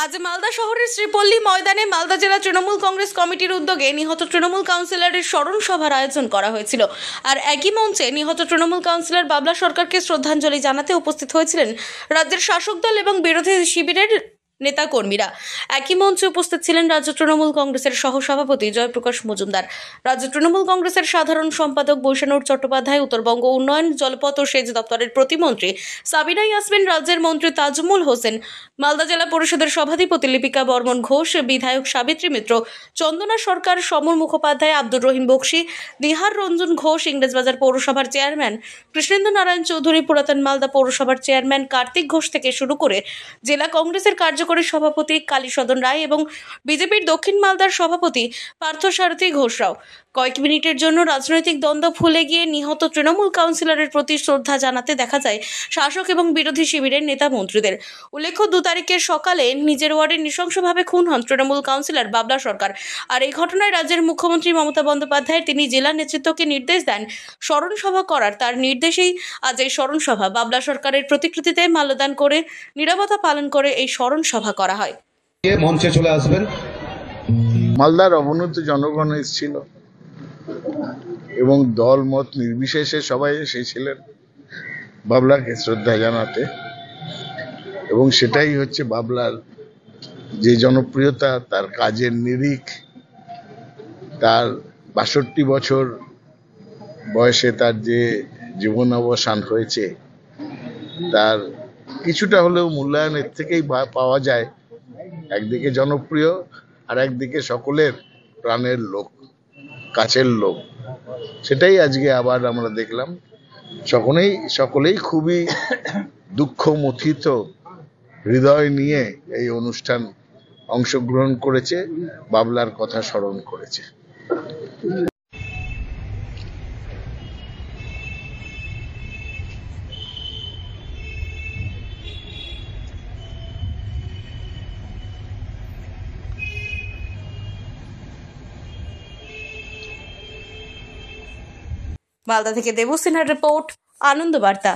আজ মালদা শহরের শ্রীপল্লী ময়দানে মালদা জেলা তৃণমূল কংগ্রেস কমিটির উদ্যোগে নিহত তৃণমূল কাউন্সিলরের স্মরণ সভার আয়োজন করা হয়েছিল। আর একই মঞ্চে নিহত তৃণমূল কাউন্সিলর বাবলা সরকারকে শ্রদ্ধাঞ্জলি জানাতে উপস্থিত হয়েছিলেন রাজ্যের শাসক দল এবং বিরোধী শিবিরের নেতা কর্মীরা। একই মঞ্চে উপস্থিত ছিলেন রাজ্য তৃণমূল কংগ্রেসের সহসভাপতি জয়প্রকাশ মজুমদার, রাজ্য তৃণমূল কংগ্রেসের সাধারণ সম্পাদক বৈশানুর চট্টোপাধ্যায়, উত্তরবঙ্গ উন্নয়ন জলপথ ও সেচ দপ্তরের প্রতিমন্ত্রী সাবিনা ইয়াসমিন, রাজ্যের মন্ত্রী তাজমুল হোসেন, মালদা জেলা পরিষদের সভাধিপতি লিপিকা বর্মন ঘোষ, বিধায়ক সাবিত্রী মিত্র, চন্দনা সরকার, সমর মুখোপাধ্যায়, আব্দুর রহিম বক্সি, নিহার রঞ্জন ঘোষ, ইংরেজবাজার পৌরসভার চেয়ারম্যান কৃষ্ণেন্দু নারায়ণ চৌধুরী, পুরাতন মালদা পৌরসভার চেয়ারম্যান কার্তিক ঘোষ থেকে শুরু করে জেলা কংগ্রেসের কার্যকরী সভাপতি কালীসদন রায় এবং বিজেপির দক্ষিণ মালদার সভাপতি পার্থসারথী ঘোষরাও কয়েক মিনিটের জন্য রাজনৈতিক দ্বন্দ্ব ভুলে গিয়ে নিহত তৃণমূল কাউন্সিলরের প্রতি শ্রদ্ধা জানাতে দেখা যায় শাসক এবং বিরোধী শিবিরের নেতা মন্ত্রীদের। উল্লেখ্য, 2 তারিখের সকালে নিজের ওয়ার্ডে নৃশংসভাবে খুন হন তৃণমূল কাউন্সিলর বাবলা সরকার। আর এই ঘটনায় রাজ্যের মুখ্যমন্ত্রী মমতা বন্দ্যোপাধ্যায় তিনি জেলা নেতৃত্বকে নির্দেশ দেন স্মরণ সভা করার। তার নির্দেশেই আজ এই স্মরণ সভা বাবলা সরকারের প্রতিকৃতিতে মাল্যদান করে নীরবতা পালন করে এই স্মরণ সভা করা হয়। মঞ্চে চলে আসবেন। মালদার অবনত জনগণ এসেছিল এবং দল মত নির্বিশেষে সবাই এসেছিলেন বাবলাকে শ্রদ্ধা জানাতে, এবং সেটাই হচ্ছে বাবলার যে জনপ্রিয়তা, তার কাজের নিরিখ, তার ৬২ বছর বয়সে তার যে জীবনাবসান হয়েছে, তার কিছুটা হলেও মূল্যায়নের থেকেই পাওয়া যায়। একদিকে জনপ্রিয়, আর একদিকে সকলের প্রাণের লোক, কাছের লোক। সেটাই আজকে আবার আমরা দেখলাম। সকলেই খুবই দুঃখ মথিত হৃদয় নিয়ে এই অনুষ্ঠান অংশগ্রহণ করেছে, বাবলার কথা স্মরণ করেছে। মালদা থেকে দেবু সিনহার রিপোর্ট, আনন্দ বার্তা।